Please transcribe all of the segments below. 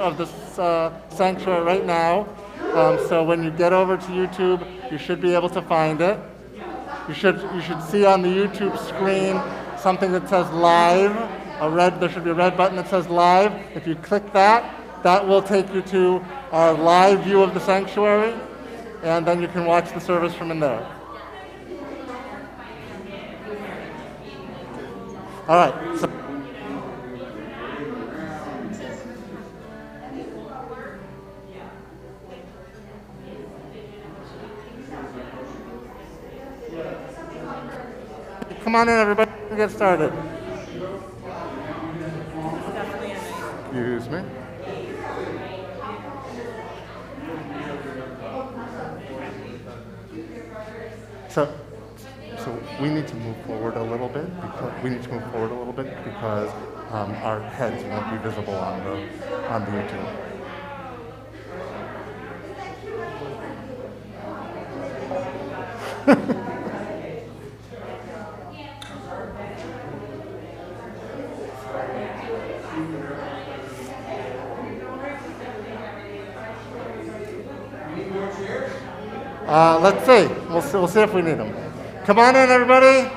of this sanctuary right now. So when you get over to YouTube, you should be able to find it. You should see on the YouTube screen something that says live. There should be a red button that says live. If you click that, that will take you to our live view of the sanctuary, and then you can watch the service from in there. All right. So come on in, everybody. We'll get started. Excuse me. So we need to move forward a little bit because our heads won't be visible on the YouTube. Let's see. We'll see if we need them. Come on in, everybody.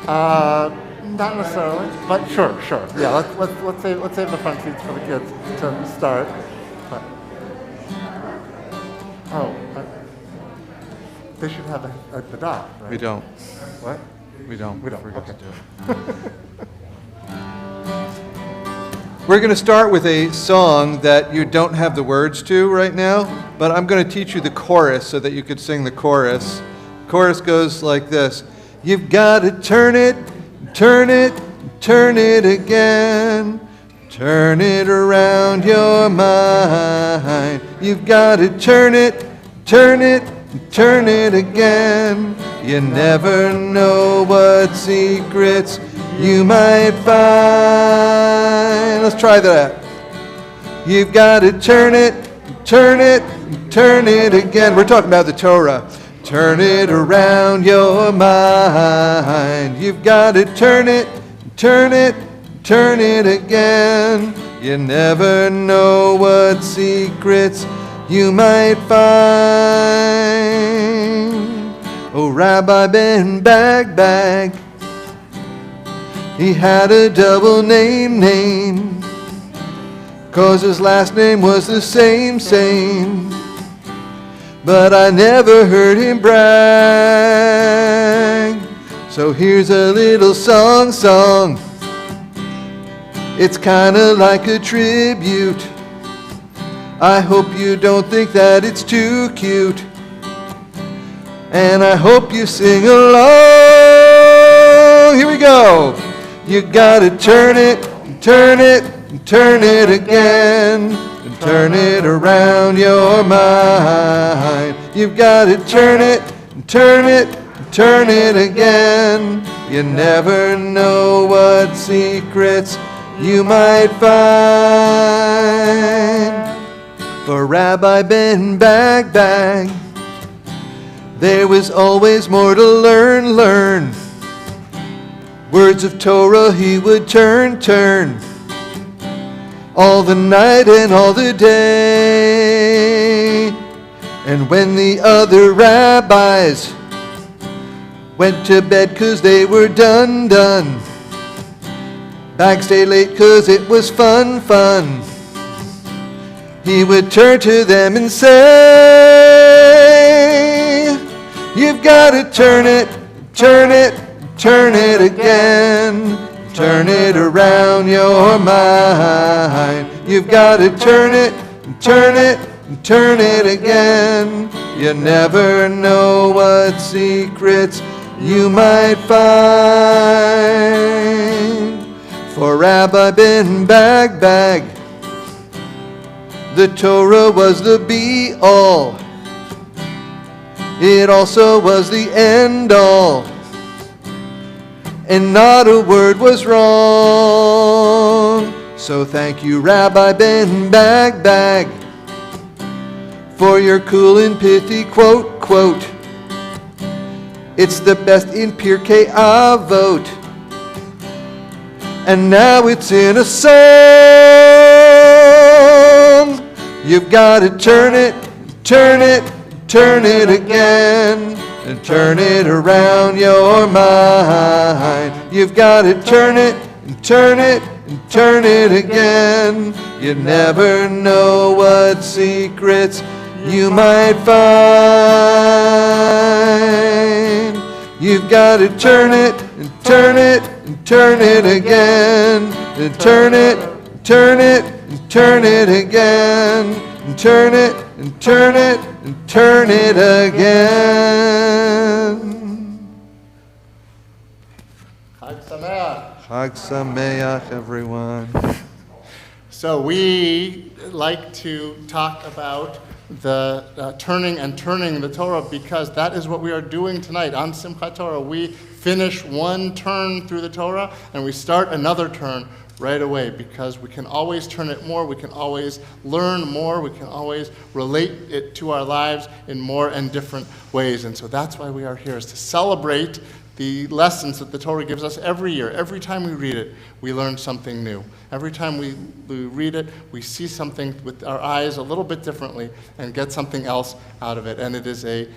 Not necessarily, but sure. Yeah, let's save the front seats for the kids to start. But, they should have the dot, right? We don't. What? We don't. Okay. To do it. We're going to start with a song that you don't have the words to right now, but I'm going to teach you the chorus so that you could sing the chorus. The chorus goes like this. You've got to turn it again. Turn it around your mind. You've got to turn it again. You never know what secrets you might find. Let's try that. You've got to turn it again. We're talking about the Torah. Turn it around your mind. You've got to turn it again. You never know what secrets you might find. Oh, Rabbi Ben Bag, he had a double name, 'cause his last name was the same. But I never heard him brag. So here's a little song. It's kinda like a tribute. I hope you don't think that it's too cute. And I hope you sing along. Here we go. You gotta turn it again. And turn it around your mind. You've gotta turn it again. You never know what secrets you might find. For Rabbi Ben Bag, there was always more to learn. Words of Torah he would turn all the night and all the day. And when the other rabbis went to bed 'cause they were done, Bag stayed late 'cause it was fun. He would turn to them and say, you've got to turn it again. Turn it around your mind. You've got to turn it again. You never know what secrets you might find. For Rabbi Ben Bag, the Torah was the be-all. It also was the end-all. And not a word was wrong. So thank you, Rabbi Ben Bag, for your cool and pithy quote. It's the best in Pirkei Avot. And now it's in a song. You've got to turn it, turn it, turn it again. And turn it around your mind. You've got to turn it, and turn it, and turn it again. You never know what secrets you might find. You've got to turn it, and turn it, and turn it again. And turn it, turn it, and turn it again. And turn it, and turn it, and turn it again. Chag Sameach. Chag Sameach, everyone. So we like to talk about the turning the Torah, because that is what we are doing tonight on Simchat Torah. We finish one turn through the Torah and we start another turn right away, because we can always turn it more, we can always learn more, we can always relate it to our lives in more and different ways. And so that's why we are here, is to celebrate the lessons that the Torah gives us every year. Every time we read it, we learn something new. Every time we read it, we see something with our eyes a little bit differently and get something else out of it. And it is a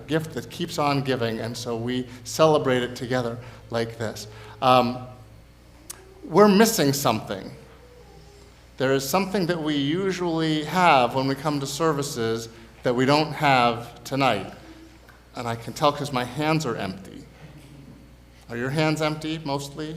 gift that keeps on giving, and so we celebrate it together like this. We're missing something. There is something that we usually have when we come to services that we don't have tonight. And I can tell because my hands are empty. Are your hands empty, mostly?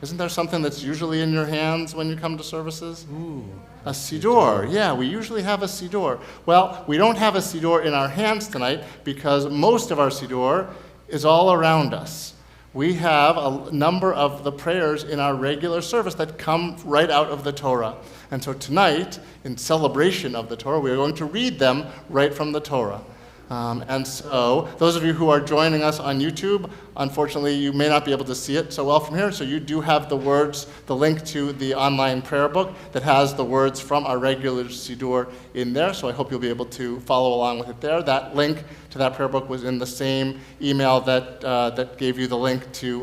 Isn't there something that's usually in your hands when you come to services? Ooh. A siddur. Yeah, we usually have a siddur. Well, we don't have a siddur in our hands tonight because most of our siddur is all around us. We have a number of the prayers in our regular service that come right out of the Torah. And so tonight, in celebration of the Torah, we are going to read them right from the Torah. And so, those of you who are joining us on YouTube, unfortunately, you may not be able to see it so well from here, so you do have the words, the link to the online prayer book that has the words from our regular Siddur in there, so I hope you'll be able to follow along with it there. That link to that prayer book was in the same email that gave you the link to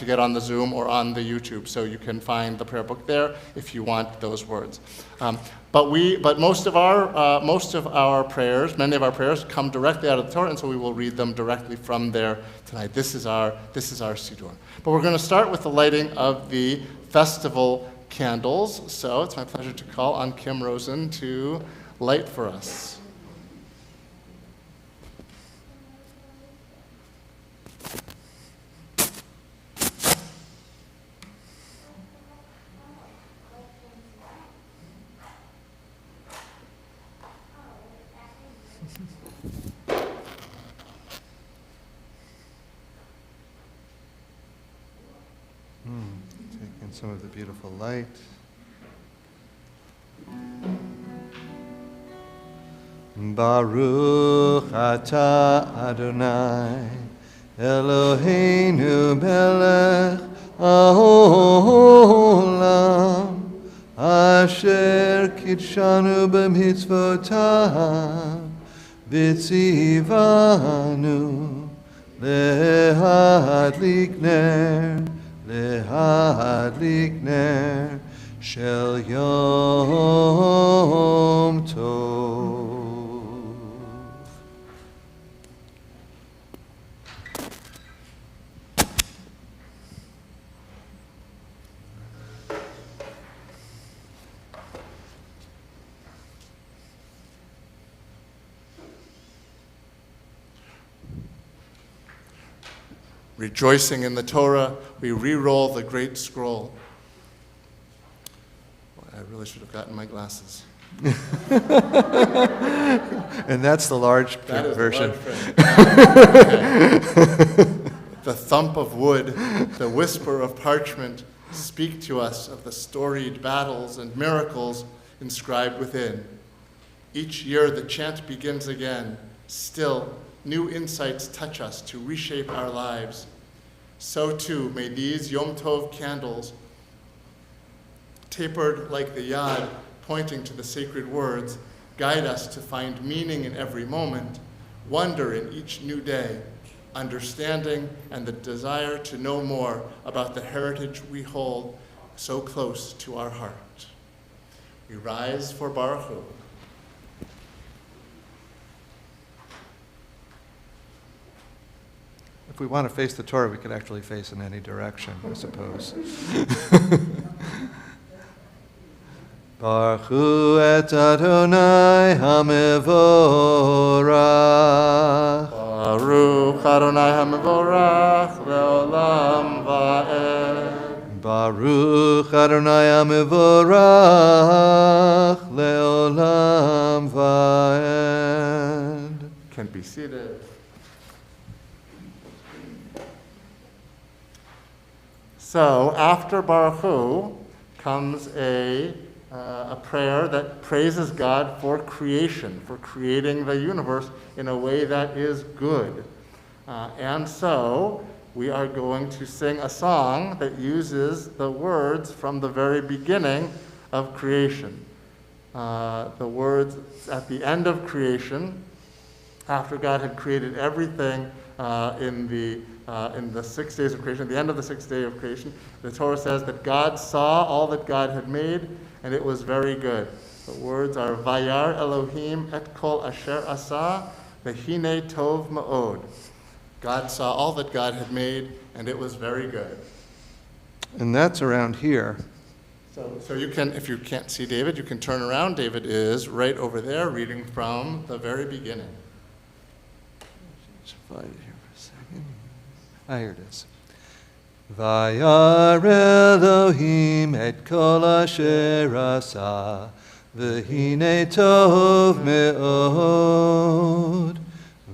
get on the Zoom or on the YouTube, so you can find the prayer book there if you want those words. But most of our prayers, many of our prayers, come directly out of the Torah, and so we will read them directly from there tonight. This is our Siddur. But we're going to start with the lighting of the festival candles. So it's my pleasure to call on Kim Rosen to light for us. Taking some of the beautiful light. Baruch atah Adonai Eloheinu melech haolam asher kidshanu b'mitzvotav v'tzivanu lehadlik ner shel Yom Tov. Rejoicing in the Torah, we re-roll the great scroll. I really should have gotten my glasses. And that's the large print version. The thump of wood, the whisper of parchment speak to us of the storied battles and miracles inscribed within. Each year the chant begins again. Still, new insights touch us to reshape our lives. So too may these Yom Tov candles, tapered like the Yad, pointing to the sacred words, guide us to find meaning in every moment, wonder in each new day, understanding and the desire to know more about the heritage we hold so close to our heart. We rise for Baruch Hu. If we want to face the Torah, we could actually face in any direction, I suppose. Baruch Hu et Adonai HaMevorach. Baruch Adonai HaMevorach le'olam va'ed. Baruch Adonai HaMevorach le'olam va'ed. Can be seated. So after Baruch Hu comes a prayer that praises God for creation, for creating the universe in a way that is good. And so we are going to sing a song that uses the words from the very beginning of creation. The words at the end of creation, after God had created everything in the 6 days of creation, at the end of the 6th day of creation, the Torah says that God saw all that God had made, and it was very good. The words are, Vayar Elohim et kol asher asa, v'hine tov ma'od. God saw all that God had made, and it was very good. And that's around here. So you can, if you can't see David, you can turn around. David is right over there, reading from the very beginning. Just find it here for a second. Here it is. Vayar Elohim et kol asher asa, v'hine tov me'od.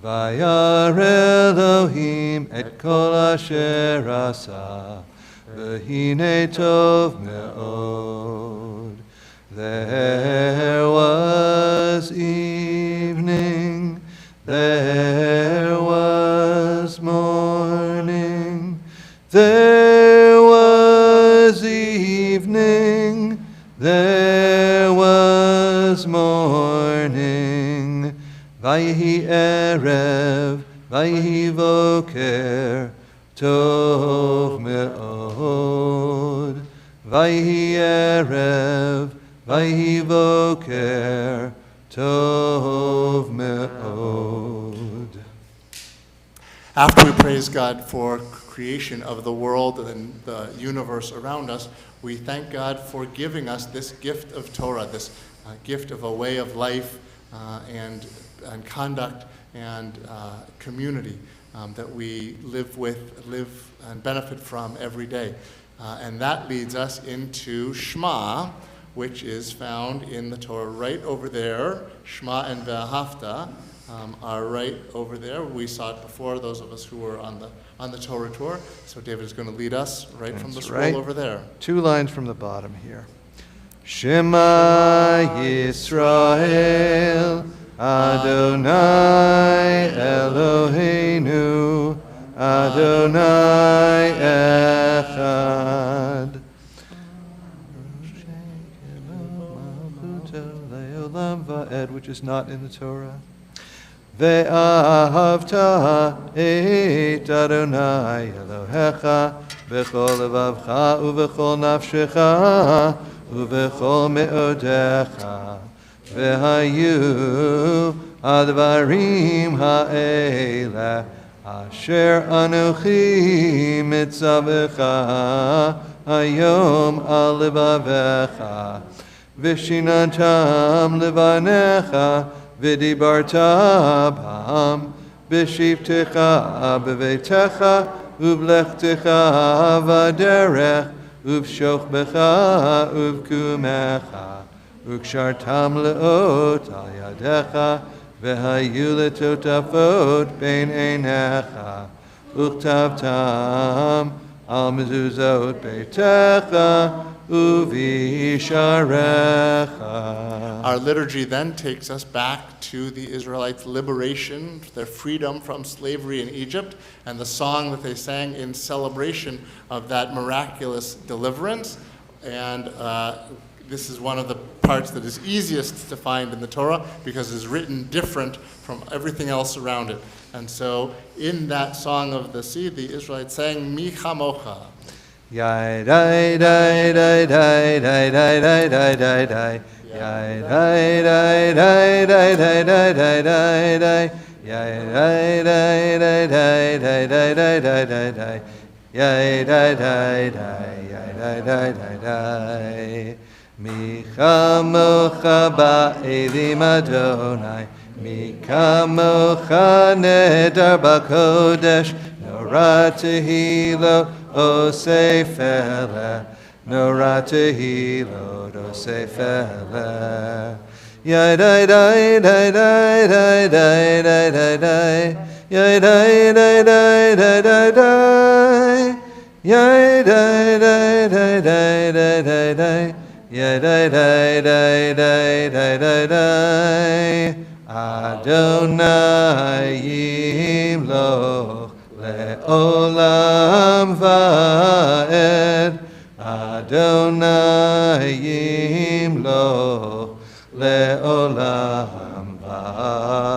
Vayar Elohim et kol asher asa, v'hine tov me'od. There was evening, there was morning, there was evening, there was morning. Vayhi erev, vayhi voker, tov me'od. Vayhi erev, vayhi voker, tov me'od. After we praise God for creation of the world and the universe around us, we thank God for giving us this gift of Torah, this gift of a way of life and conduct and community that we live and benefit from every day. And that leads us into Shema, which is found in the Torah right over there. Shema and Ve'ahavta are right over there. We saw it before, those of us who were on the Torah tour. So David is going to lead us from the scroll over there. 2 lines from the bottom here. Shema Yisrael, Adonai Eloheinu, Adonai Echad. Which is not in the Torah. Ve'ahavta et Adonai Elohecha b'chol levavcha u'b'chol nafshecha u'b'chol me'odecha ve'hayu advarim ha'eleh asher anochi mitzavecha hayom al levavecha v'shinatam levanecha v'dibarta b'ham b'shivtecha b'veitecha u'blechtecha v'derech u'b'shochbecha u'b'kumecha u'kshartam le'ot al yadecha v'hayu letotafot bein einecha u'chtavtam al mezuzot beitecha u'visharecha. Our liturgy then takes us back to the Israelites' liberation, their freedom from slavery in Egypt, and the song that they sang in celebration of that miraculous deliverance. And this is one of the parts that is easiest to find in the Torah because it's written different from everything else around it. And so in that song of the sea, the Israelites sang, Mi chamocha. Yai dai dai dai dai dai dai dai dai dai dai. Yai dai dai dai dai dai dai dai dai dai. Yai dai dai dai dai dai dai dai dai dai dai. Yai dai dai dai yai dai dai dai dai. Mi chamocha ba'elim Adonai. Mi kamocha nedar b'kodesh. Nora tehilot osefele. Nora tehilot osefele. Yai dai dai dai dai dai dai dai dai dai. Yai dai dai dai dai dai dai. Yai dai dai dai dai dai dai dai. Yai dai dai dai dai dai dai dai. Adonai yimloch le'olam va'ed. Adonai yimloch le'olam va'ed.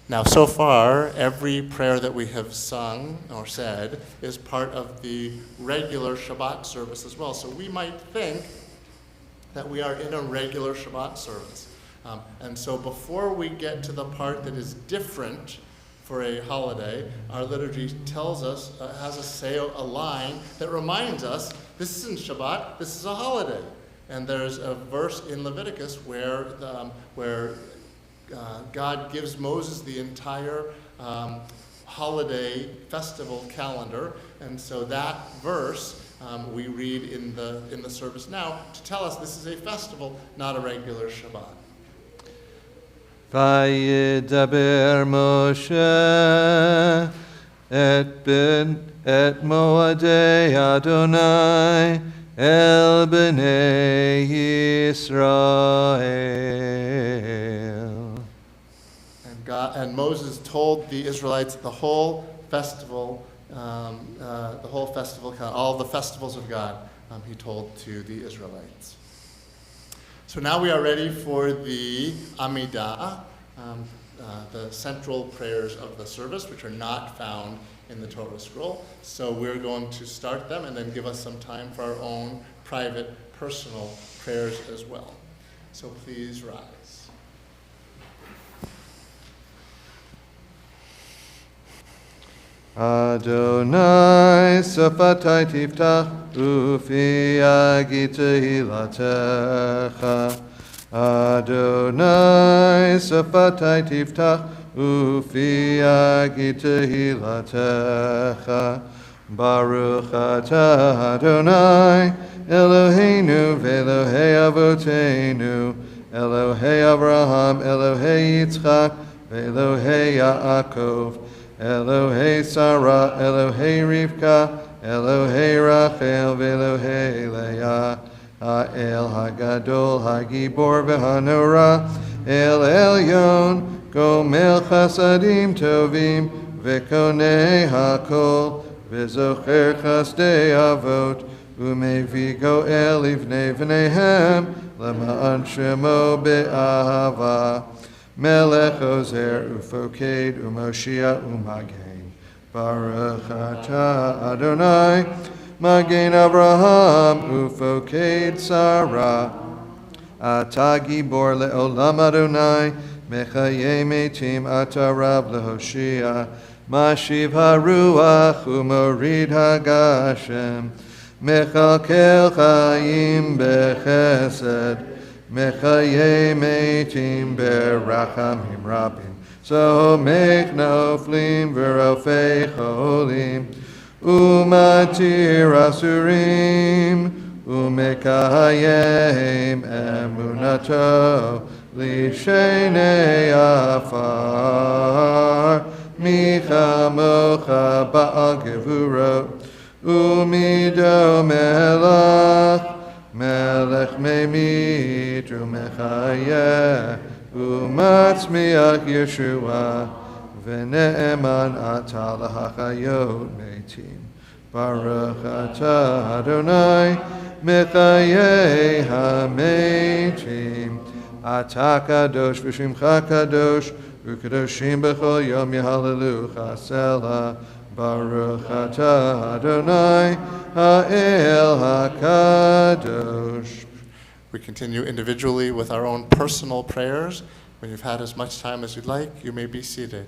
Now, so far, every prayer that we have sung or said is part of the regular Shabbat service as well. So we might think that we are in a regular Shabbat service. And so before we get to the part that is different for a holiday, our liturgy tells us, has a line that reminds us, this isn't Shabbat, this is a holiday. And there's a verse in Leviticus where God gives Moses the entire holiday festival calendar, and so that verse we read in the service now to tell us this is a festival, not a regular Shabbat. Vayidaber Moshe et moadei Adonai el bnei Yisrael. And Moses told the Israelites the whole festival, all the festivals of God, he told to the Israelites. So now we are ready for the Amidah, the central prayers of the service, which are not found in the Torah scroll. So we're going to start them and then give us some time for our own private, personal prayers as well. So please rise. Adonai safatai tiftach ufi agita hilatecha. Adonai safatai tiftach ufi agita hilatecha. Baruch atah Adonai Eloheinu ve'Elohei avoteinu Elohei Avraham Elohei Yitzchak ve'Elohei Yaakov Elohei Sarah, Elohei Rivka, Elohei Rachel, Ve'Elohei Leah, Ha'el Hagadol, Hagibor V'Hanora, El Elyon, Gomel Chasadim Tovim, Ve'Konei Hakol, Ve'Zocher Chasdei Avot, U'Mevi Goel Livnei V'neihem, Lema'an Shemo Be'ahava. Melech Ozer Ufoked Umoshia Umagen Baruch Atah Adonai Magen Avraham Ufoked Sarah Atah Gibor Le'olam Adonai Mechaye Metim Atah Rav Lehoshia Mashiv HaRuach Umorid HaGashem Mechalkel Chaim Bechesed Mechaye metim berachamim rabim. So make noflim v'rofei cholim. Umatir asurim. Umekayem emunato. Lishenei afar. Michamocha ba'al gevurot. Umido melach. Melech memit umechayeh umatzmiach Yeshua v'ne'eman atah lahachayot meitim Baruch atah Adonai mechayei hametim. Atah kadosh v'shimcha kadosh u'kadoshim b'chol yom yehalelucha selah. Baruch atah Adonai ha'el hakadosh. We continue individually with our own personal prayers. When you've had as much time as you'd like, you may be seated.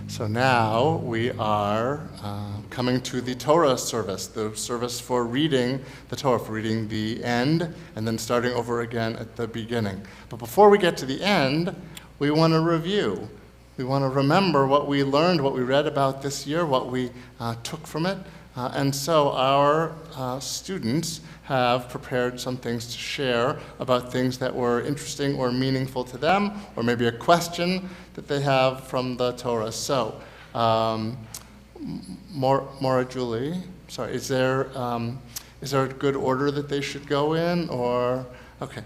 So now we are coming to the Torah service, the service for reading the Torah, for reading the end and then starting over again at the beginning. But before we get to the end, we want to review. We want to remember what we learned, what we read about this year, what we took from it. And so our students have prepared some things to share about things that were interesting or meaningful to them, or maybe a question that they have from the Torah. So, Maura Julie, sorry, is there a good order that they should go in, or, okay.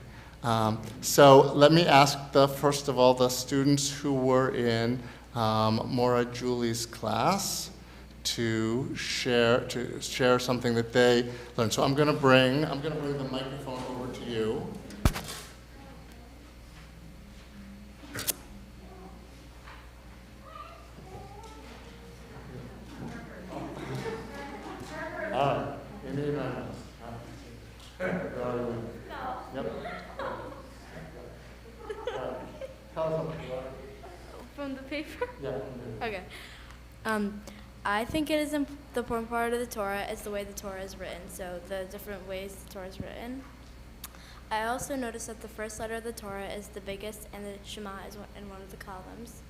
So let me ask first of all, the students who were in Maura Julie's class to share something that they learned. So I'm going to bring the microphone over to you. From the paper? Yeah. Okay. I think it is the important part of the Torah is the way the Torah is written, so the different ways the Torah is written. I also noticed that the first letter of the Torah is the biggest, and the Shema is in one of the columns.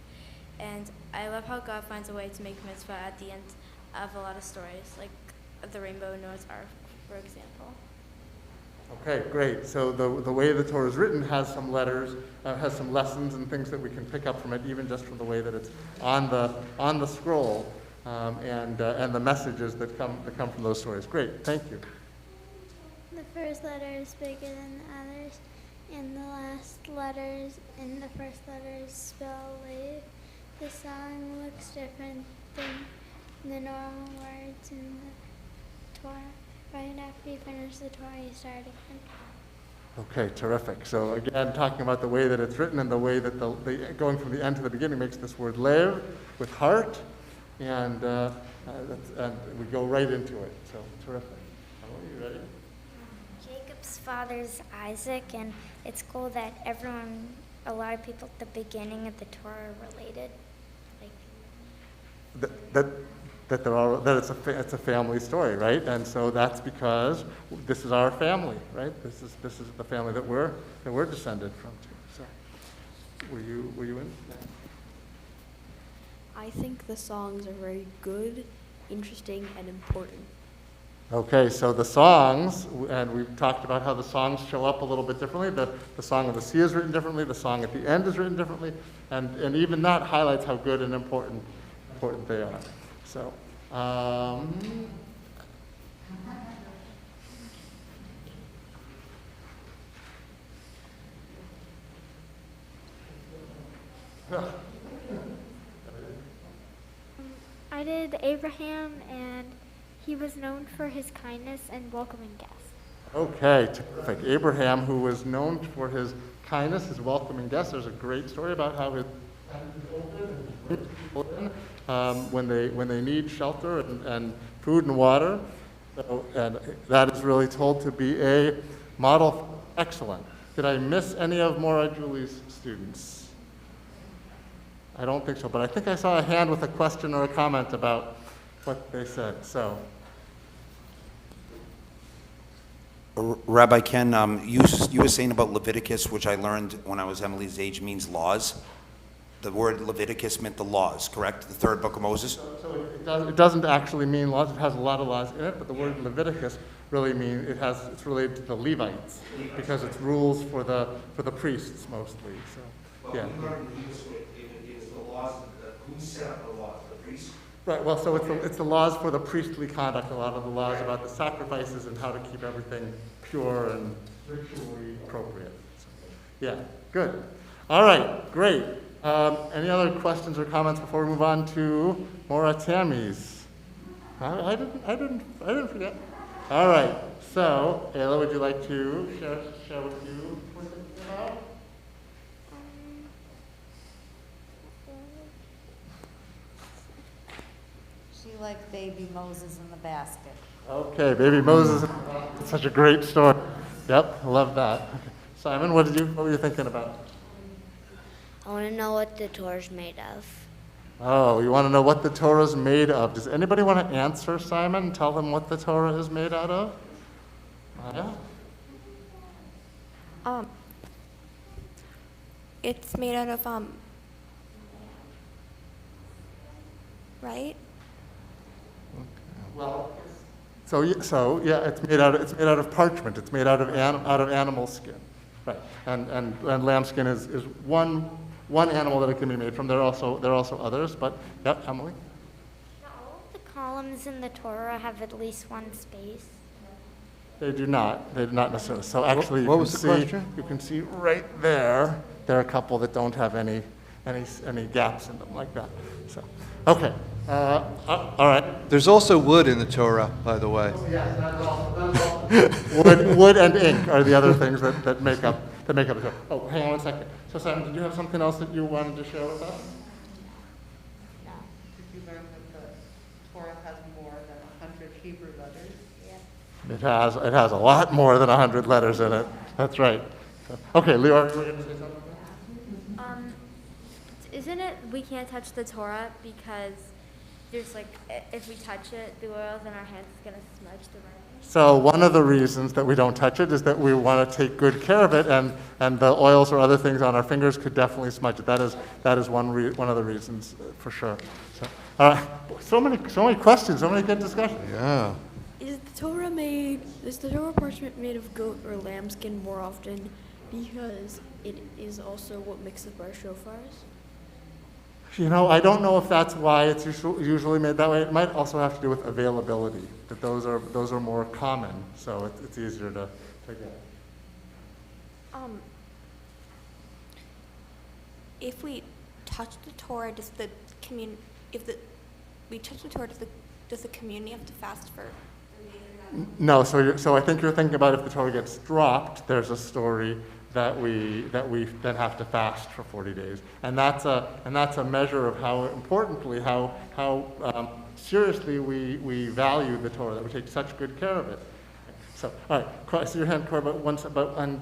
And I love how God finds a way to make mitzvah at the end of a lot of stories, like the rainbow, Noah's Ark, for example. Okay, great. So the way the Torah is written has some letters, has some lessons and things that we can pick up from it, even just from the way that it's on the scroll, and the messages that come from those stories. Great, thank you. The first letter is bigger than the others, and the last letters in the first letters spell leave. The song looks different than the normal words in the Torah. Right after you finish the Torah, you start again. Okay, terrific. So again, talking about the way that it's written and the way that going from the end to the beginning makes this word lev with heart, and we go right into it. So terrific. Are you ready? Jacob's father's Isaac, and it's cool that a lot of people at the beginning of the Torah are related. It's a family story, right? And so that's because this is our family, right? This is the family that we're descended from too. So, were you in? I think the songs are very good, interesting, and important. Okay, so the songs, and we've talked about how the songs show up a little bit differently. The song of the sea is written differently. The song at the end is written differently, and even that highlights how good and important they are. So, I did Abraham, and he was known for his kindness and welcoming guests. okay, terrific. Abraham, who was known for his kindness, his welcoming guests. There's a great story about how his when they need shelter and food and water. So, and that is really told to be a model. Excellent. Did I miss any of Maura Julie's students? I don't think so, but I think I saw a hand with a question or a comment about what they said. So, Rabbi Ken, you were saying about Leviticus, which I learned when I was Emily's age, means laws. The word Leviticus meant the laws, correct? The third book of Moses? So it doesn't actually mean laws. It has a lot of laws in it, but the word Leviticus really means it's related to the Levites because it's rules for the priests mostly. So, yeah. We learned it's the laws. Who set up the laws? The priests? Right. Well, so it's the laws for the priestly conduct. A lot of the laws about the sacrifices and how to keep everything pure and ritually appropriate. So, yeah. Good. All right. Great. Any other questions or comments before we move on to Maura Tammy's? I didn't forget. All right. So, Ayla, would you like to share with you what it's about? She liked baby Moses in the basket. Okay, baby Moses. It's such a great story. Yep, I love that. Okay. Simon, what were you thinking about? I want to know what the Torah's made of. Oh, you want to know what the Torah is made of? Does anybody want to answer, Simon? Tell them what the Torah is made out of? Yeah. It's made out of right? Well, so yeah, it's made out of parchment. It's made out of animal skin, right? And lambskin is one animal that it can be made from. There are also others, but yeah, Emily. Do all of the columns in the Torah have at least one space? They do not. They do not necessarily. So actually, What was the question? You can see right there. There are a couple that don't have any gaps in them like that. So, okay. All right. There's also wood in the Torah, by the way. Yes, that's all. Wood and ink are the other things that make up the Torah. Oh, hang on one second. So Simon, did you have something else that you wanted to share with us? No. Did you learn that the Torah has more than 100 Hebrew letters? Yeah. It has a lot more than 100 letters in it. That's right. So, okay, Leora, you were going to say something? Isn't it we can't touch the Torah because there's like if we touch it, the oils in our hands is gonna smudge the writing? So one of the reasons that we don't touch it is that we want to take good care of it, and the oils or other things on our fingers could definitely smudge it. That is one of the reasons for sure. So, so many questions, so many good discussions. Yeah. Is the Torah parchment made of goat or lambskin more often because it is also what makes up our shofars? You know, I don't know if that's why it's usually made that way. It might also have to do with availability, that those are more common, so it's easier to get. If we touch the Torah, does the community have to fast for? No, so I think you're thinking about if the Torah gets dropped, there's a story that we then have to fast for 40 days, and that's a measure of how importantly how seriously we value the Torah, that we take such good care of it. So, all right, I see your hand, Cora, and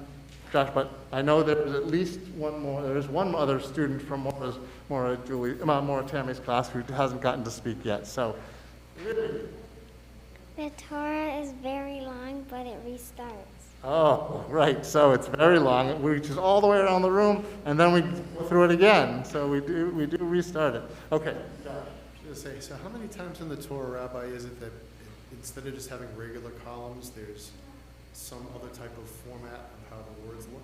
Josh, but I know there's at least one more. There's one other student from Maura Tammy's class who hasn't gotten to speak yet. So, The Torah is very long, but it restarts. oh, right. So it's very long. It reaches all the way around the room, and then we go through it again. So we do restart it. Okay. I was going to say, so how many times in the Torah, Rabbi, is it that instead of just having regular columns, there's some other type of format of how the words look?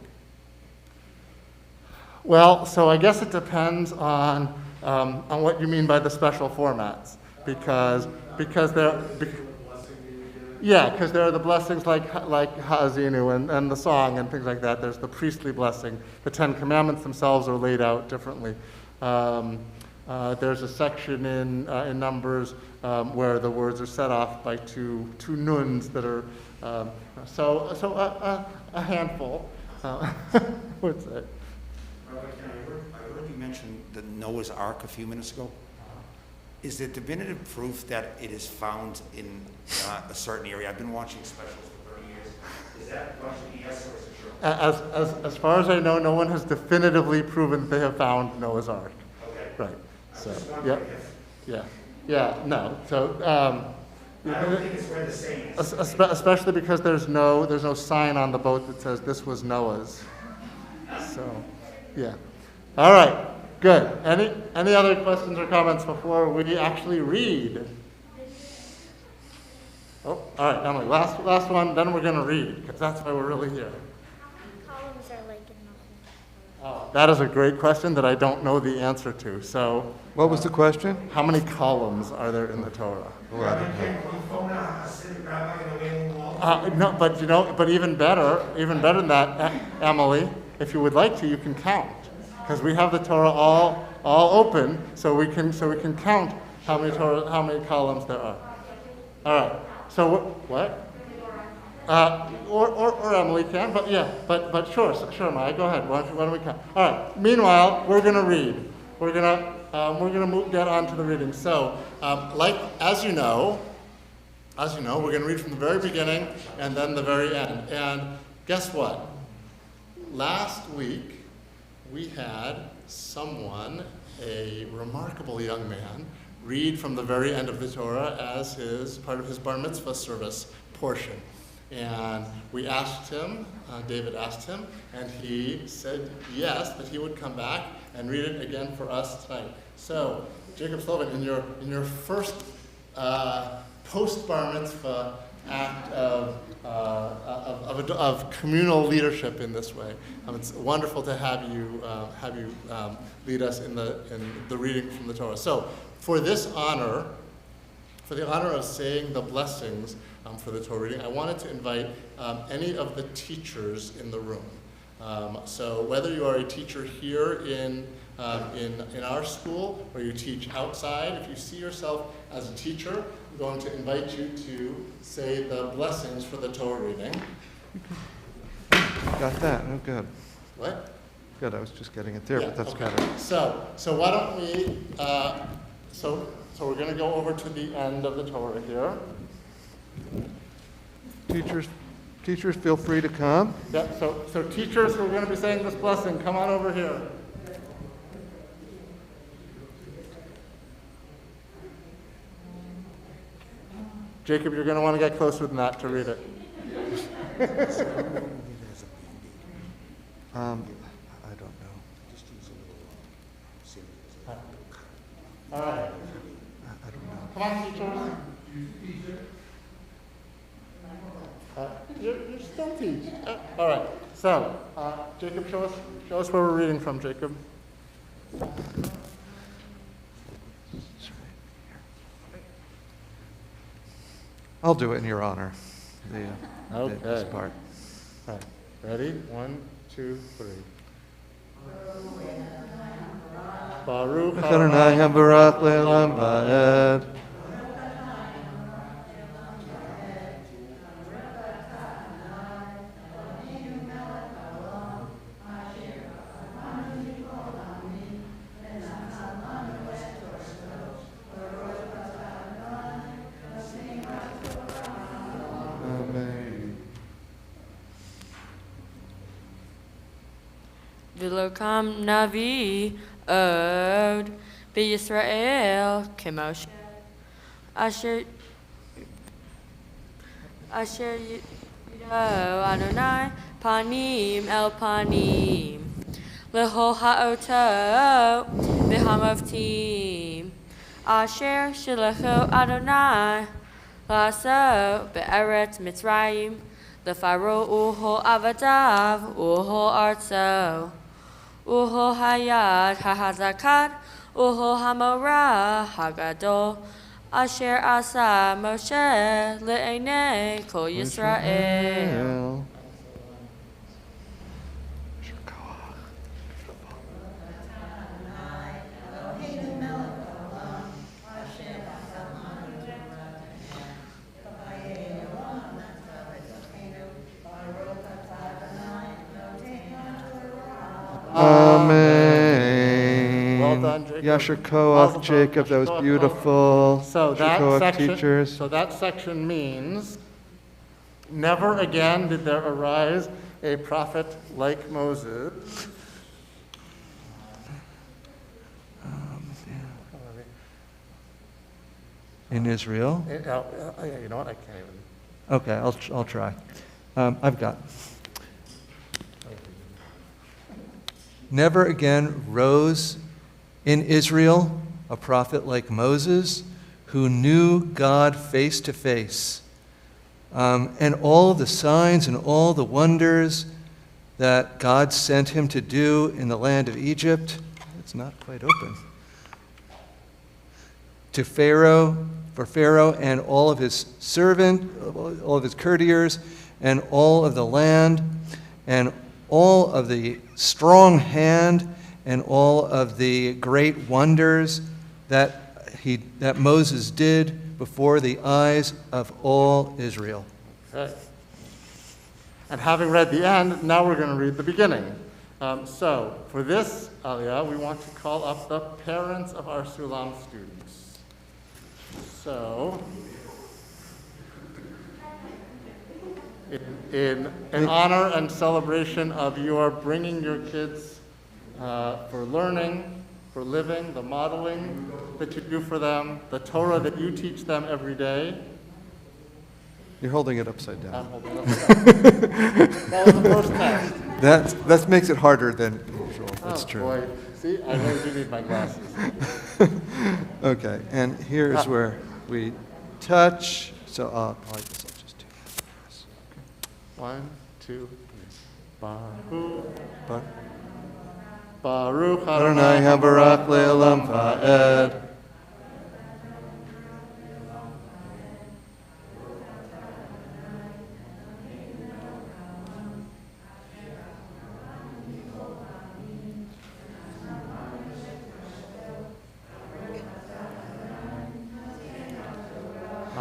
Well, so I guess it depends on what you mean by the special formats, because there. Yeah, because there are the blessings like Ha'azinu and the song and things like that. There's the priestly blessing. The Ten Commandments themselves are laid out differently. There's a section in Numbers where the words are set off by two nuns that are a handful. What's that? I heard you mention the Noah's Ark a few minutes ago. Is there definitive proof that it is found in a certain area? I've been watching specials for 30 years. Is that much of a yes or is it true? As far as I know, no one has definitively proven they have found Noah's Ark. Okay. Right. So, Just yeah, wondering yeah, no. So, I don't think it's where the saying is. especially because there's no sign on the boat that says this was Noah's. So, yeah. All right. Good. Any other questions or comments before we actually read? Oh, all right, Emily. Last one. Then we're going to read because that's why we're really here. Columns are like in the Oh, that is a great question that I don't know the answer to. So, What was the question? how many columns are there in the Torah? Oh, I don't know. No, but even better than that, Emily, if you would like to, you can count, because we have the Torah all open, so we can count how many columns there are. All right. So what? Or Emily can, but yeah, but sure, Maya, go ahead. Why don't we count? All right. Meanwhile, we're gonna read. We're gonna get on to the reading. So, as you know, we're going to read from the very beginning and then the very end. And guess what? Last week, we had someone, a remarkable young man, read from the very end of the Torah as part of his bar mitzvah service portion. And we asked him, David asked him, and he said yes, that he would come back and read it again for us tonight. So, Jacob Sullivan, in your first post bar mitzvah act of communal leadership in this way, it's wonderful to have you lead us in the reading from the Torah. So, for the honor of saying the blessings for the Torah reading, I wanted to invite any of the teachers in the room. So whether you are a teacher here in our school or you teach outside, if you see yourself as a teacher, I'm going to invite you to say the blessings for the Torah reading. Got that. Oh, good. What? Good. I was just getting it there, Yeah, but that's okay. better. So why don't we? So we're going to go over to the end of the Torah here. Teachers, feel free to come. Yeah. So teachers who are going to be saying this blessing, come on over here. Jacob, you're going to want to get closer than that to read it. I don't know. All right. I don't know. Come on, teachers. You're still teach. All right. So, Jacob, show us where we're reading from, Jacob. I'll do it in your honor. Okay. This part. All right. Ready? 1, 2, 3. Baruch Adonai habarach le'olam va'ed. Amen. V'lokam navi od b'Yisrael k'Moshe asher yido Adonai panim el panim leho ha'oto v'hamavtim asher shelecho Adonai laso be'eretz Mitzrayim lefaro uho avadav uho artso uho hayad hahazakat uho hamorah hagadol asher asa Moshe le'enei kol Yisrael. Amen. Well done, Jacob. Yasher Koach, Jacob, that was beautiful. So that Koach section, teachers. so that section means, never again did there arise a prophet like Moses. In Israel. You know what? I can't even. Okay, I'll try. I've got. Never again rose in Israel a prophet like Moses, who knew God face to face. And all the signs and all the wonders that God sent him to do in the land of Egypt. It's not quite open. To Pharaoh, for Pharaoh and all of his all of his courtiers, and all of the land, and all of the strong hand, and all of the great wonders that Moses did before the eyes of all Israel. Okay. And having read the end, now we're going to read the beginning. So for this Aliyah, we want to call up the parents of our Sulam students. So, in honor and celebration of your bringing your kids for learning, for living, the modeling that you do for them, the Torah that you teach them every day. You're holding it upside down. I'm holding it upside down. That was the first test. That makes it harder than usual. That's true. Boy. See, I really do need my glasses. Okay, and here's where we touch. So I guess I'll just do this. Okay. 1, 2, 3. Baruch. Baruch Adonai habarach le'olam va'ed.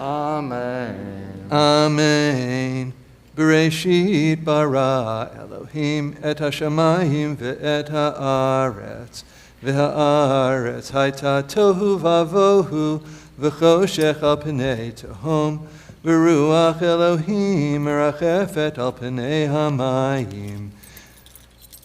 Amen. Amen. Bereshit bara Elohim et hashamayim ve'et haaretz v'haaretz hayta tohu vavohu v'choshech al pnei tehom v'ruach Elohim merachefet al pnei hamayim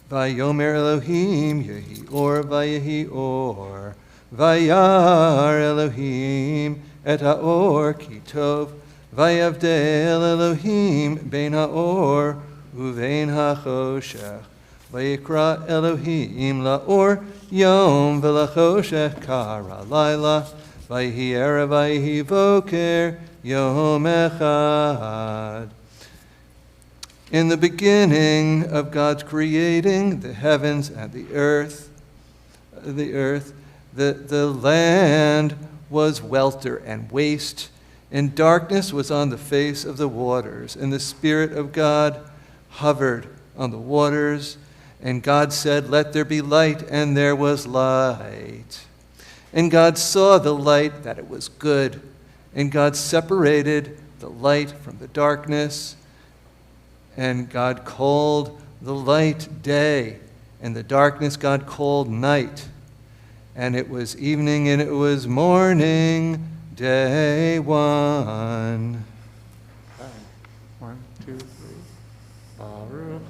vayomer Elohim yehi or vayehi or vayar Elohim et haor ki tov vayavdel Elohim bein haor uvein hachoshech vayikra Elohim laor yom v'lachoshech kara laila vayhi erev vayhi voker yom echad. In the beginning of God's creating the heavens and the earth, the land was welter and waste, and darkness was on the face of the waters, and the Spirit of God hovered on the waters. And God said, "Let there be light," and there was light. And God saw the light, that it was good. And God separated the light from the darkness. And God called the light day, and the darkness God called night. And it was evening and it was morning, day one. 1, 2, 3. Baruch.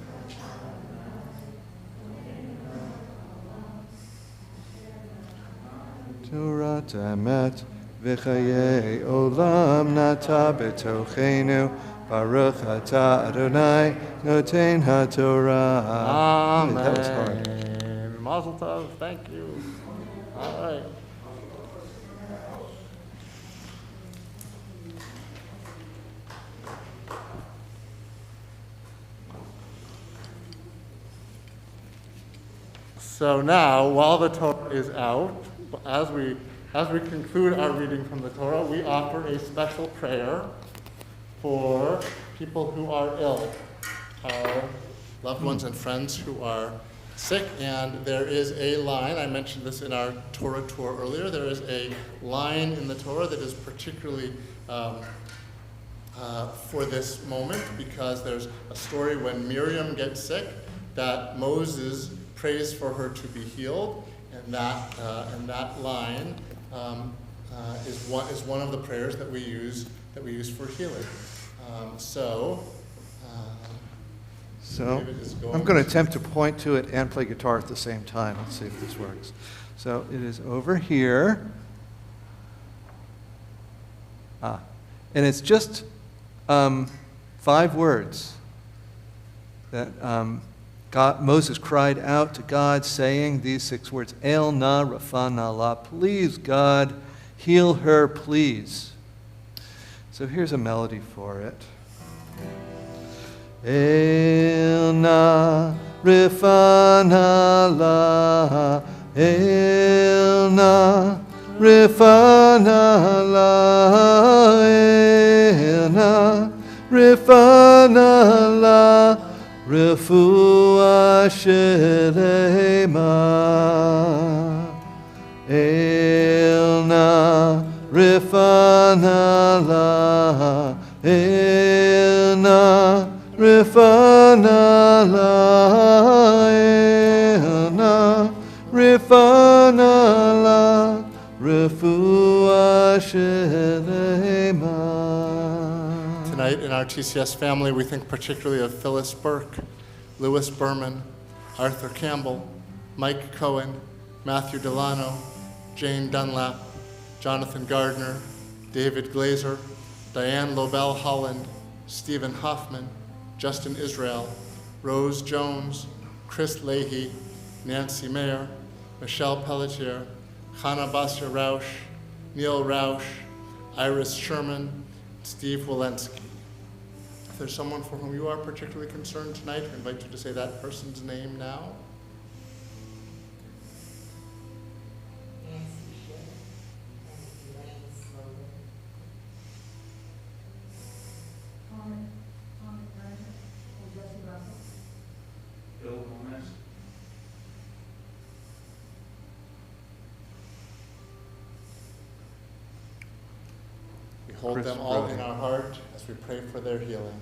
Torah emet v'chayei olam nata betochenu baruch atah Adonai noten haTorah. Amen. That was hard. Mazel tov. Thank you. All right. So now, while the Torah is out, as we conclude our reading from the Torah, we offer a special prayer for people who are ill, our loved ones and friends who are sick. And there is a line, I mentioned this in our Torah tour earlier, there is a line in the Torah that is particularly for this moment, because there's a story when Miriam gets sick that Moses prays for her to be healed, and and that line is one of the prayers that we use for healing. So David is I'm going to attempt to point to it and play guitar at the same time. Let's see if this works. So it is over here. And it's just 5 words that Moses cried out to God, saying these 6 words: El na rafana la, please God, heal her, please. So here's a melody for it. El na rafana la, El na rafana la, El na rafana la, refuah shelema. El na rafana la, El na rafana la, El na rafana la, refuah shelema. Tonight in our TCS family, we think particularly of Phyllis Burke, Louis Berman, Arthur Campbell, Mike Cohen, Matthew Delano, Jane Dunlap, Jonathan Gardner, David Glazer, Diane Lobel Holland, Stephen Hoffman, Justin Israel, Rose Jones, Chris Leahy, Nancy Mayer, Michelle Pelletier, Hannah Basya Rausch, Neil Rausch, Iris Sherman, Steve Walensky. If there's someone for whom you are particularly concerned tonight, I invite you to say that person's name now. We hold Chris them all Brody. in our heart as we pray for their healing.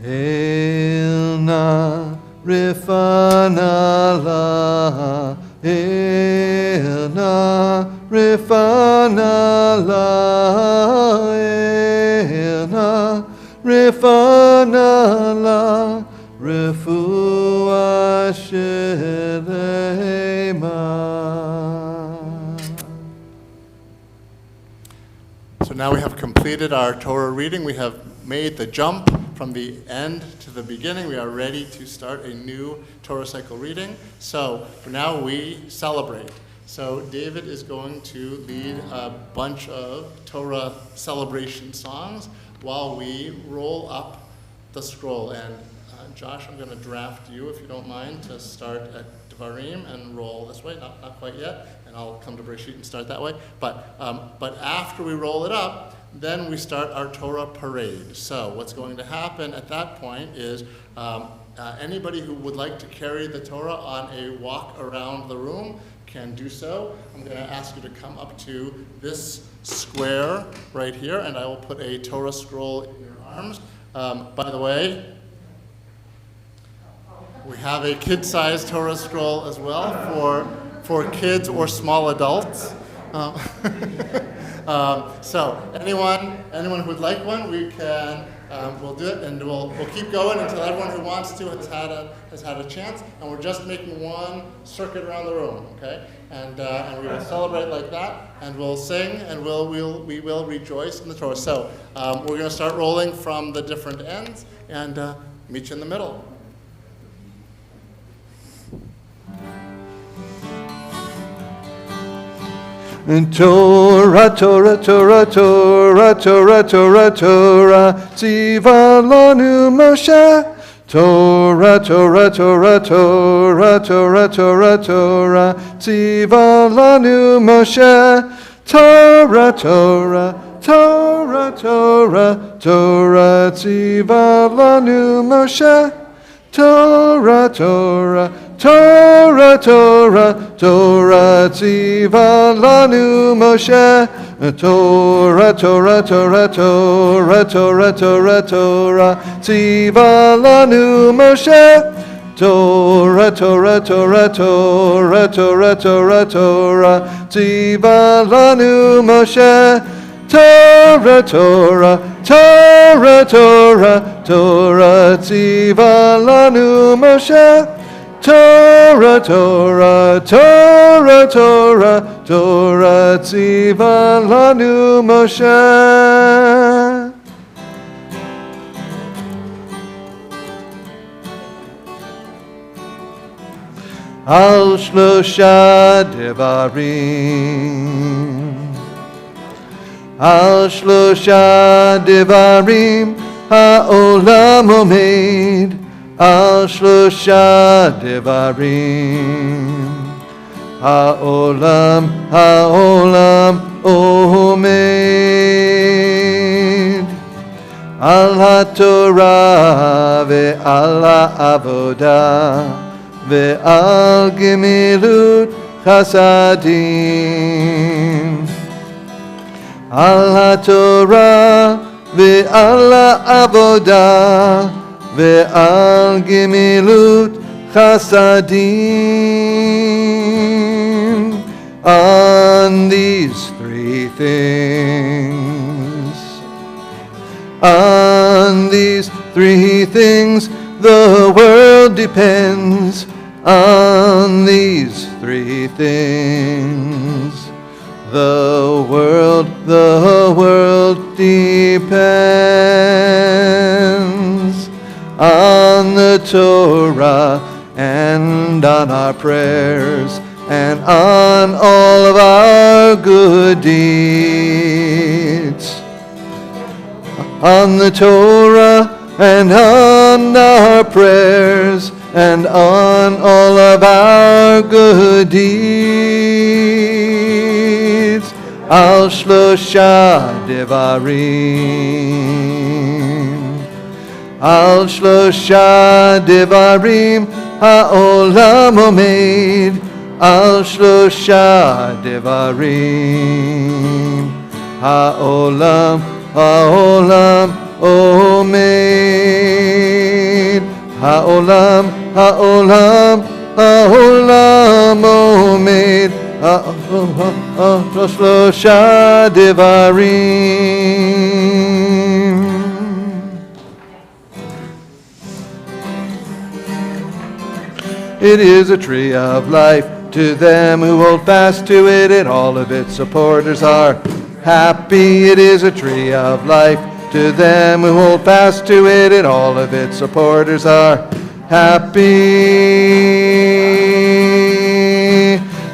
El na rafana la, El na rafana la, El na rafana la, refuah shelema. So now we have completed our Torah reading. We have made the jump from the end to the beginning. We are ready to start a new Torah cycle reading. So for now we celebrate. So David is going to lead a bunch of Torah celebration songs while we roll up the scroll. And Josh, I'm going to draft you, if you don't mind, to start at Devarim and roll this way. Not quite yet. And I'll come to Bereshit and start that way. But after we roll it up, then we start our Torah parade. So what's going to happen at that point is anybody who would like to carry the Torah on a walk around the room can do so. I'm going to ask you to come up to this square right here, and I will put a Torah scroll in your arms. By the way, we have a kid-sized Torah scroll as well for kids or small adults. So anyone who would like one, we can. We'll do it, and we'll keep going until everyone who wants to has had a chance. And we're just making one circuit around the room, okay? And we will celebrate like that, and we'll sing, and we will rejoice in the Torah. So we're going to start rolling from the different ends, and meet you in the middle. And Torah, Torah, Torah, Torah, Torah, Torah, Torah, tziva lanu Moshe. Torah, Torah, Torah, Torah, Torah, Torah, Torah, tziva lanu Moshe. Torah, Torah, Torah, Torah, Torah, tziva lanu Moshe. Torah, Torah, Torah, Torah, Torah, tziva lanu Moshe. Torah, Torah, Torah, Torah, Torah, Torah, Torah, tziva lanu Moshe. Torah, Torah, Torah, Torah, Torah, Torah, Torah, Tziva lanu Moshe. Torah, Torah, Torah, Torah, Torah, Tziva lanu Moshe. Torah, Torah, Torah, Torah, Torah, Tziva lanu Moshe. Al shlosha devarim, al shlosha devarim, ha'olam omed, al shlosha devarim, ha'olam omed, al ha'torah ve'al ha'avodah, ve'al gemilut chasadim, al haTorah ve'al ha'avodah, ve'al gemilut chasadim. On these three things, on these three things, the world depends. On these three things, the world depends. On the Torah and on our prayers and on all of our good deeds. On the Torah and on our prayers and on all of our good deeds. Al shlosha devarim, al shlosha devarim, ha'olam omed, al shlosha devarim, ha'olam omed, ha'olam omed, shlosha devarim. It is a tree of life to them who hold fast to it, and all of its supporters are happy. It is a tree of life to them who hold fast to it, and all of its supporters are happy.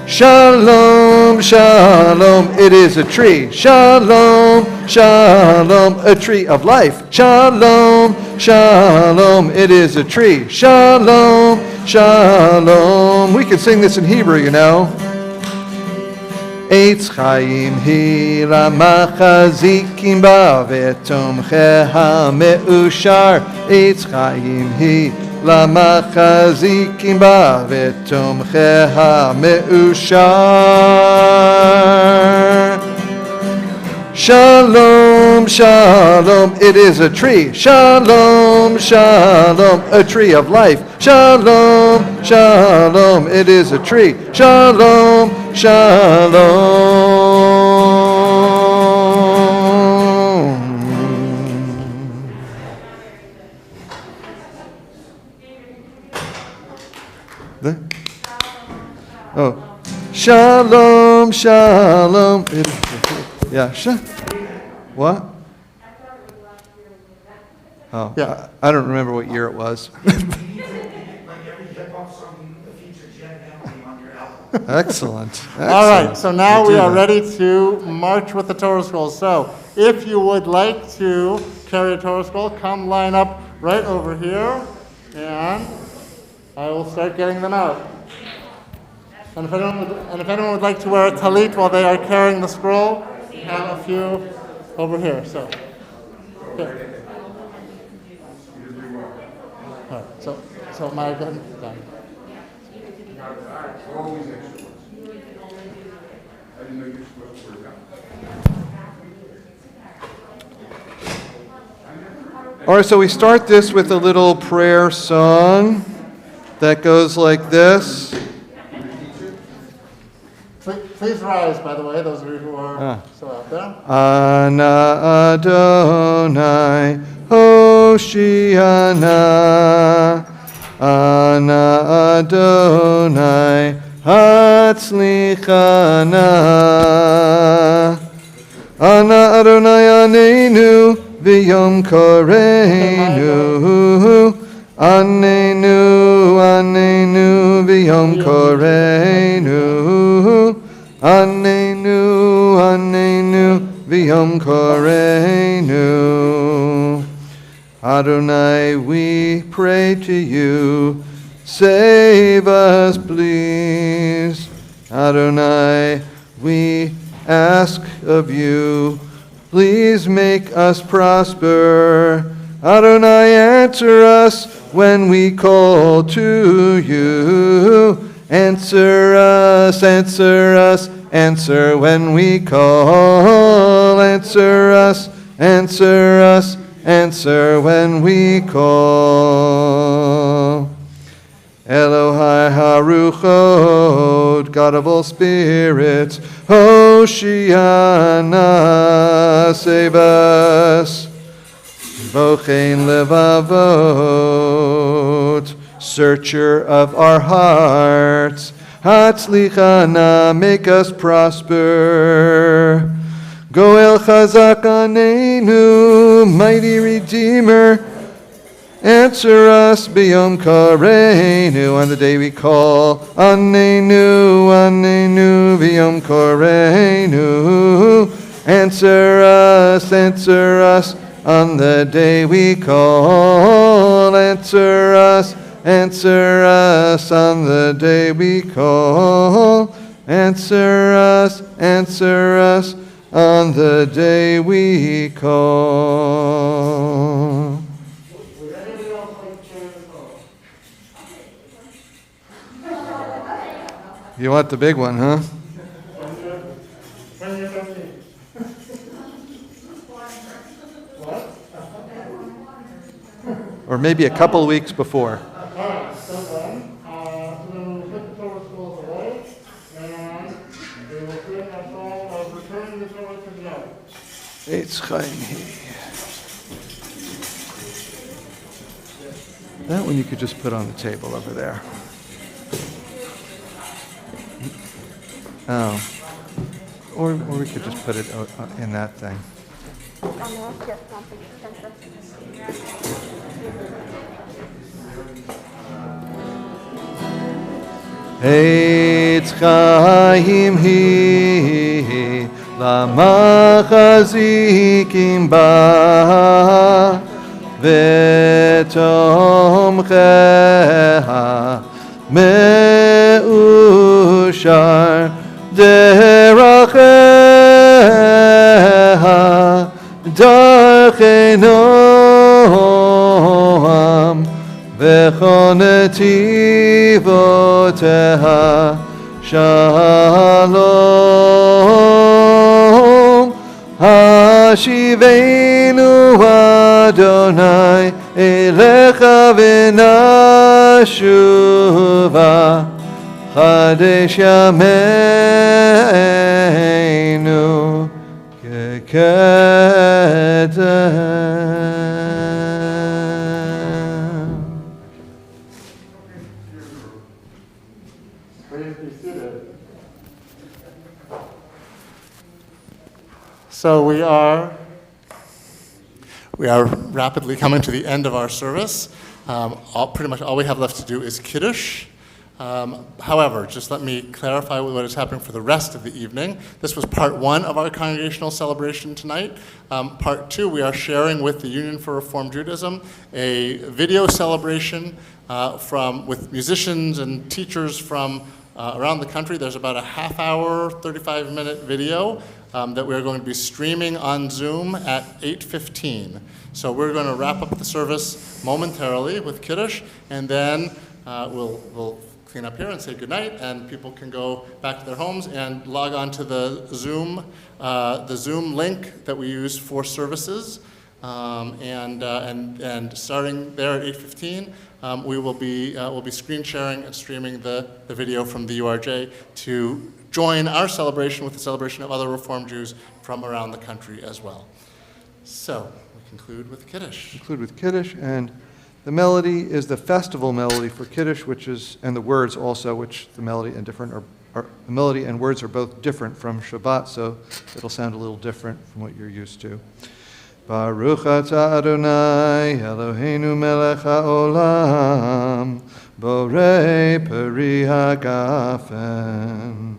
Shalom, shalom, it is a tree. Shalom, shalom, a tree of life. Shalom, shalom, it is a tree. Shalom, shalom. We can sing this in Hebrew, you know. Eitz chaim hi lamachazikim ba vetomcheha meushar. Eitz chaim hi lamachazikim ba vetomcheha meushar. Shalom, shalom, it is a tree. Shalom, shalom, a tree of life. Shalom, shalom, it is a tree. Shalom, shalom. Oh, shalom, shalom. Yeah, what? Oh, Yeah. I don't remember what year it was. Excellent. All right, so now we are that. ready to march with the Torah scroll. So if you would like to carry a Torah scroll, come line up right over here, and I will start getting them out. And if anyone would like to wear a talit while they are carrying the scroll, we have a few over here. So, here. All right, so my done. All right, so we start this with a little prayer song. that goes like this. Please rise, by the way, those of you who are still out there. Ana Adonai Hoshiana. Ana Adonai Hatzlichana. Ana Adonai Anenu V'yom Koreinu. Anenu, Anenu V'yom Koreinu. Anenu, Anenu V'yom Koreinu. Adonai, we pray to you, save us, please. Adonai, we ask of you, please make us prosper. Adonai, answer us when we call to you. Answer us, answer us, answer when we call. Answer us, answer us, answer when we call. Elohai Haruchot, God of all spirits, Hoshiana, save us. Bochein Levavot, searcher of our hearts, Hatzlichana, make us prosper. Goel Chazak Anenu, mighty Redeemer, answer us b'yom koreinu, on the day we call. Anenu, Anenu b'yom koreinu, answer us on the day we call. Answer us on the day we call. Answer us on the day we call. You want the big one, huh? Or maybe a couple weeks before. All right, so then, we'll put the Torah scrolls away, and we will sing our song of returning the Torah to the earth. Eitz Chaim Hi. That one you could just put on the table over there. Oh. Or we could just put it in that thing. Eitz Chaim Hi, Lama Chazikim Ba, V'tomcheha Me'ushar Deracheha Darchei Noam V'chol netivoteha Shalom Hashivenu Adonai Elecha v'nashuva Chadesh yameinu kekedem. Please be seated. So we are rapidly coming to the end of our service. Pretty much all we have left to do is Kiddush. However, just let me clarify what is happening for the rest of the evening. This was part one of our congregational celebration tonight. Part two, we are sharing with the Union for Reform Judaism a video celebration with musicians and teachers from around the country. There's about a half hour, 35-minute video that we're going to be streaming on Zoom at 8:15. So we're going to wrap up the service momentarily with Kiddush, and then we'll clean up here and say goodnight, and people can go back to their homes and log on to the Zoom link that we use for services. And starting there at 8:15, we'll be screen sharing and streaming the video from the URJ to join our celebration with the celebration of other Reform Jews from around the country as well. So we conclude with Kiddush. Conclude with Kiddush, and the melody is the festival melody for Kiddush, and the words also, which the melody and the melody and words are both different from Shabbat, so it'll sound a little different from what you're used to. Baruch atah Adonai Eloheinu melech haolam, borei peri hagafen.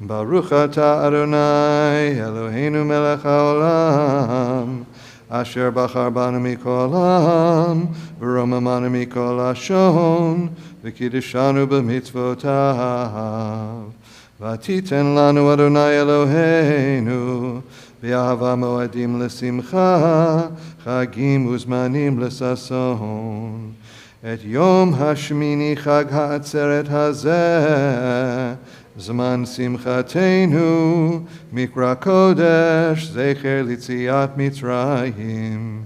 Baruch atah Adonai Eloheinu melech haolam, asher bachar banu mikol ha'am, v'romamanu mikol hashon, v'kiddishanu b'mitzvotav. V'titen lanu Adonai Eloheinu, v'ahava moadim l'simcha, chagim uzmanim l'sason. Et yom hashmini chag ha'atzeret hazeh, Zman simchatenu, mikra kodesh, zecher litziat Mitzrayim.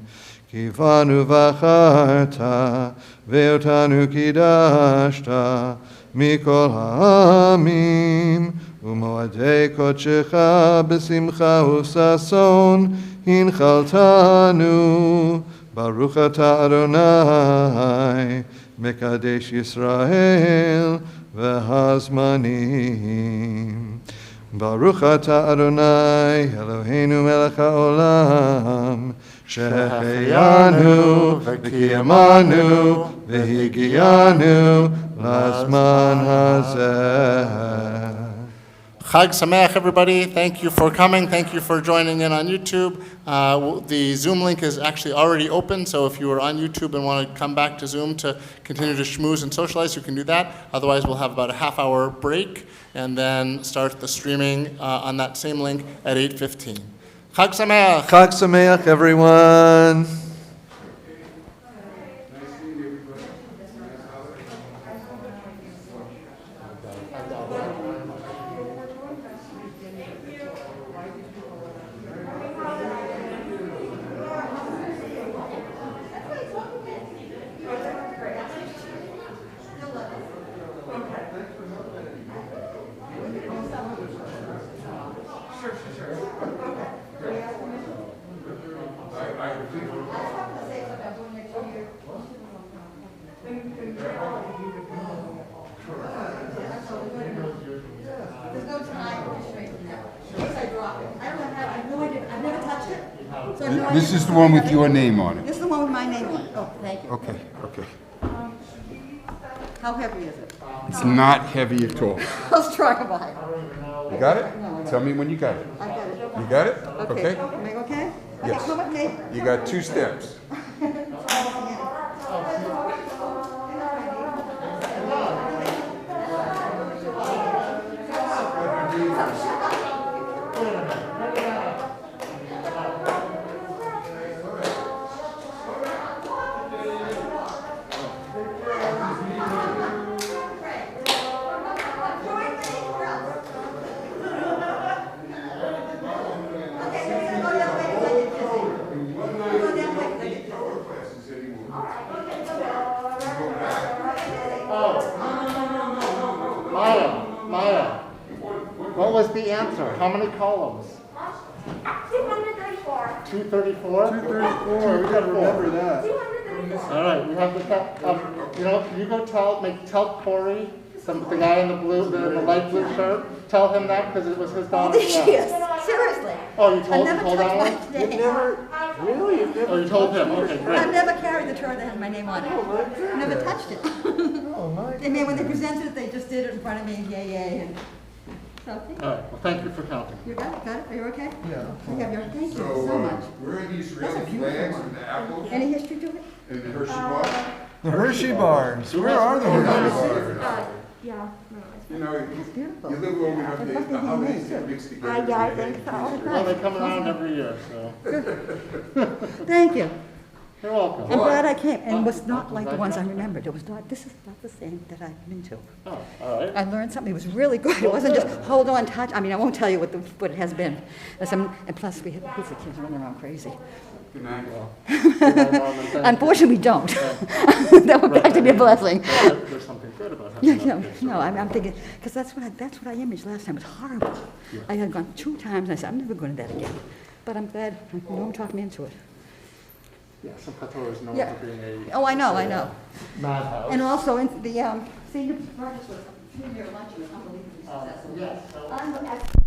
Kivanu vacharta, veotanu kidashta, mikol ha'amim, umoadei kodshecha besimcha usason, hinchaltanu, Baruch atah Adonai, mekadesh Yisrael, v'hazmanim. Baruch atah Adonai Eloheinu melech haolam, shehecheyanu v'kiyamanu v'higiyanu lazman hazeh. Chag Sameach, everybody. Thank you for coming. Thank you for joining in on YouTube. The Zoom link is actually already open, so if you are on YouTube and want to come back to Zoom to continue to schmooze and socialize, you can do that. Otherwise, we'll have about a half-hour break and then start the streaming on that same link at 8:15. Chag Sameach. Chag Sameach, everyone. This is the one with your name on it. This is the one with my name on it. Oh, thank you. Okay, okay. How heavy is it? It's not heavy at all. Let's try a bite. You got it? Tell me when you got it. I got it. You got it? Okay. Am I okay? Yes. Come with me. You got 2 steps. What was the answer? How many columns? 234. 234? 234, we gotta remember that. 234. All right, we have the you go tell Corey, the guy in the blue, the light blue shirt, tell him that because it was his daughter. Seriously. Oh, you told I've never that touched one? my name. Really? You've never Oh, you told him. Okay, great. I've never carried the Torah that had my name on it. Never touched it. Oh, my. I mean, when they presented it, they just did it in front of me, yay. And so, All right, well, thank you for counting. you got it? Got it? Are you okay? Yeah. I have your, thank you So, so much. where are the That's a Israeli beautiful flags one. and the apples Any history to it? and the Hershey bar? The Hershey bars. Where are the Hershey bars? Yeah. You know, beautiful. you live long enough, It's like the they holidays handmade, get mixed too. together. Yeah, I think so. Well, they come around every year, so Thank you. you're welcome. I'm glad I came, and it was not like the ones I remembered. It was not, this is not the same that I've been to. Oh, all right. I learned something, it was really good. It wasn't just hold on, touch. I mean, I won't tell you what it has been. And plus, we had pizza kids running around crazy. Good night. Good night, Mom, and thank Unfortunately, we don't. That would Right, have to be a blessing. Well, there's something good about Yeah, having yeah, enough kids. no, I'm thinking, because that's what I imaged last time. It was horrible. Yeah. I had gone 2 times, and I said, I'm never going to that again. But I'm glad, Norm talked me into it. Yeah, Simchat Torah is known Yeah. for being a. Oh, I know. Madhouse. And also, in the senior breakfast was, senior luncheon was unbelievably successful. Yes, so. I'm